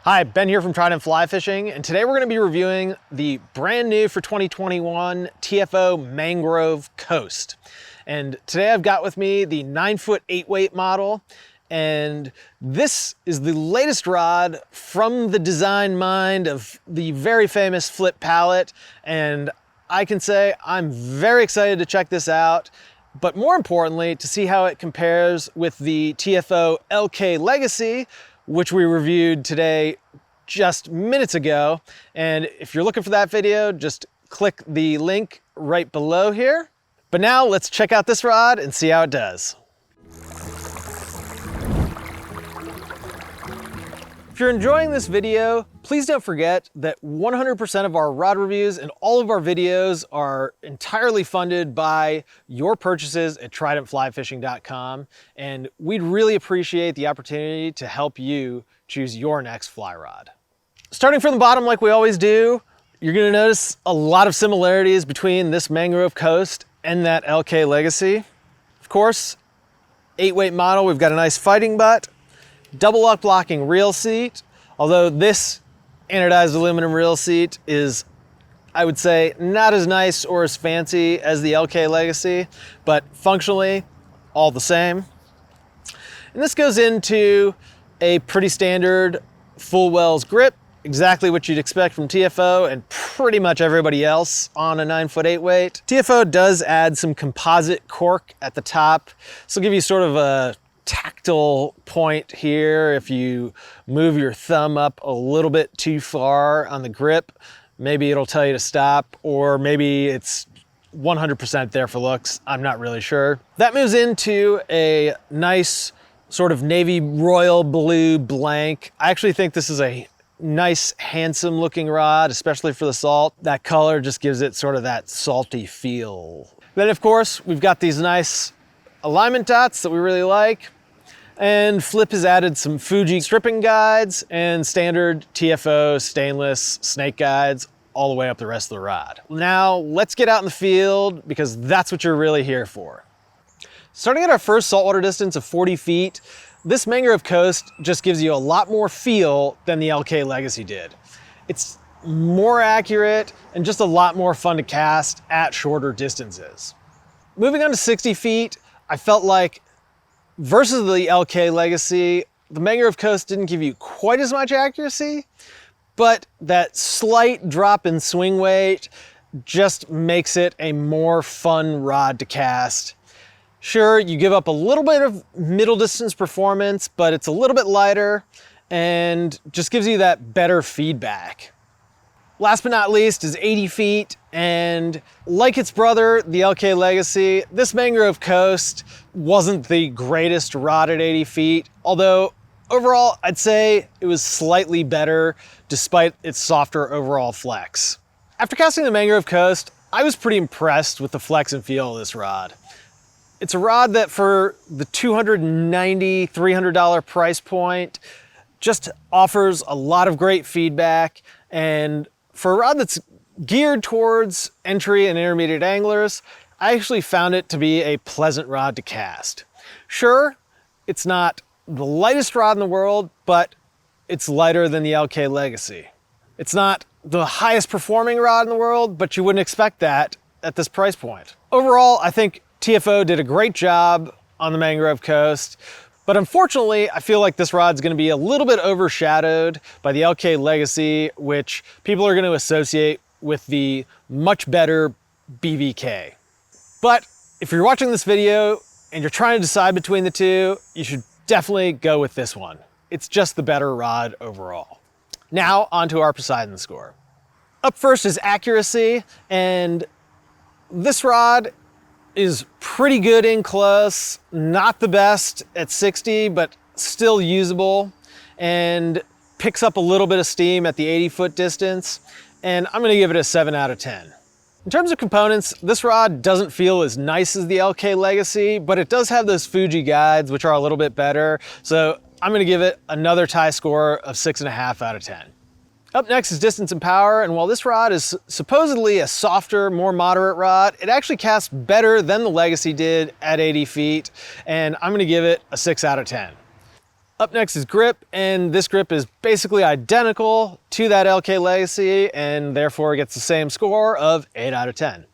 Hi, Ben here from Trident Fly Fishing, and today we're going to be reviewing the brand new for 2021 TFO Mangrove Coast. And today I've got with me the 9-foot 8-weight model, and this is the latest rod from the design mind of the very famous Flip Pallot, and I can say I'm very excited to check this out, but more importantly, to see how it compares with the TFO LK Legacy, which we reviewed today just minutes ago. And if you're looking for that video, just click the link right below here. But now let's check out this rod and see how it does. If you're enjoying this video, please don't forget that 100% of our rod reviews and all of our videos are entirely funded by your purchases at tridentflyfishing.com, and we'd really appreciate the opportunity to help you choose your next fly rod. Starting from the bottom like we always do, you're gonna notice a lot of similarities between this Mangrove Coast and that LK Legacy. Of course, 8-weight model, we've got a nice fighting butt, double lock blocking reel seat, although this anodized aluminum reel seat is, I would say, not as nice or as fancy as the LK Legacy, but functionally all the same. And this goes into a pretty standard full wells grip, exactly what you'd expect from TFO and pretty much everybody else on a 9-foot 8-weight. TFO does add some composite cork at the top, so it'll give you sort of a tactile point here. If you move your thumb up a little bit too far on the grip, maybe it'll tell you to stop, or maybe it's 100% there for looks. I'm not really sure. That moves into a nice sort of navy royal blue blank. I actually think this is a nice, handsome looking rod, especially for the salt. That color just gives it sort of that salty feel. Then of course, we've got these nice alignment dots that we really like. And Flip has added some Fuji stripping guides and standard TFO stainless snake guides all the way up the rest of the rod. Now let's get out in the field because that's what you're really here for. Starting at our first saltwater distance of 40 feet, this Mangrove Coast just gives you a lot more feel than the LK Legacy did. It's more accurate and just a lot more fun to cast at shorter distances. Moving on to 60 feet, I felt like versus the LK Legacy, the Mangrove Coast didn't give you quite as much accuracy, but that slight drop in swing weight just makes it a more fun rod to cast. Sure, you give up a little bit of middle distance performance, but it's a little bit lighter and just gives you that better feedback. Last but not least is 80 feet, and like its brother, the LK Legacy, this Mangrove Coast wasn't the greatest rod at 80 feet, although overall I'd say it was slightly better despite its softer overall flex. After casting the Mangrove Coast, I was pretty impressed with the flex and feel of this rod. It's a rod that for the $290, $300 price point just offers a lot of great feedback, and for a rod that's geared towards entry and intermediate anglers, I actually found it to be a pleasant rod to cast. Sure, it's not the lightest rod in the world, but it's lighter than the LK Legacy. It's not the highest performing rod in the world, but you wouldn't expect that at this price point. Overall, I think TFO did a great job on the Mangrove Coast, but unfortunately, I feel like this rod's gonna be a little bit overshadowed by the LK Legacy, which people are gonna associate with the much better BVK. But if you're watching this video and you're trying to decide between the two, you should definitely go with this one. It's just the better rod overall. Now onto our Poseidon Score. Up first is accuracy, and this rod is pretty good in close, not the best at 60, but still usable, and picks up a little bit of steam at the 80-foot distance, and I'm gonna give it a 7 out of 10. In terms of components, this rod doesn't feel as nice as the LK Legacy, but it does have those Fuji guides, which are a little bit better, so I'm gonna give it another tie score of 6.5 out of 10. Up next is distance and power, and while this rod is supposedly a softer, more moderate rod, it actually casts better than the Legacy did at 80 feet, and I'm gonna give it a 6 out of 10. Up next is grip, and this grip is basically identical to that LK Legacy and therefore gets the same score of 8 out of 10.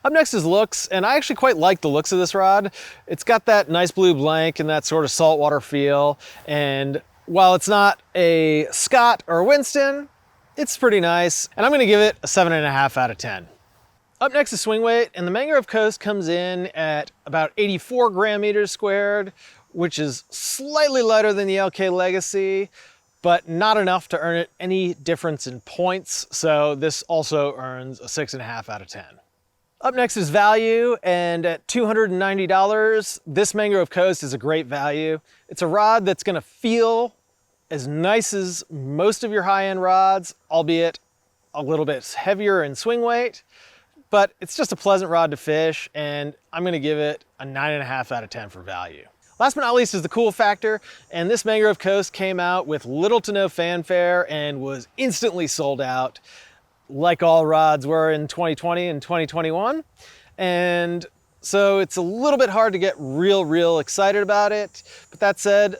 Up next is looks, and I actually quite like the looks of this rod. It's got that nice blue blank and that sort of saltwater feel, and while it's not a Scott or Winston, it's pretty nice, and I'm gonna give it a 7.5 out of 10. Up next is swing weight, and the Mangrove Coast comes in at about 84 gram meters squared, which is slightly lighter than the LK Legacy, but not enough to earn it any difference in points, so this also earns a 6.5 out of 10. Up next is value, and at $290, this Mangrove Coast is a great value. It's a rod that's gonna feel as nice as most of your high-end rods, albeit a little bit heavier in swing weight, but it's just a pleasant rod to fish, and I'm gonna give it a 9.5 out of 10 for value. Last but not least is the cool factor, and this Mangrove Coast came out with little to no fanfare and was instantly sold out, like all rods were in 2020 and 2021. And so it's a little bit hard to get real excited about it. But that said,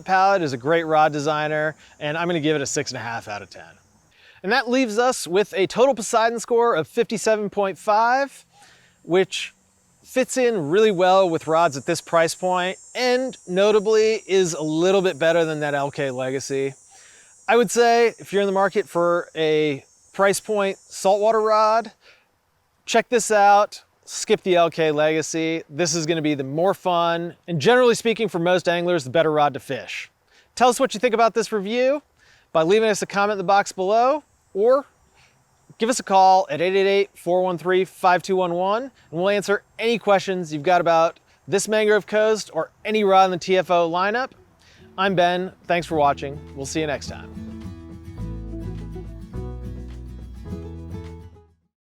Pallot is a great rod designer, and I'm gonna give it a 6.5 out of 10. And that leaves us with a total Poseidon score of 57.5, which fits in really well with rods at this price point, and notably is a little bit better than that LK Legacy. I would say if you're in the market for a price point saltwater rod, check this out. Skip the LK Legacy. This is gonna be the more fun, and generally speaking for most anglers, the better rod to fish. Tell us what you think about this review by leaving us a comment in the box below, or give us a call at 888-413-5211, and we'll answer any questions you've got about this Mangrove Coast or any rod in the TFO lineup. I'm Ben, thanks for watching. We'll see you next time.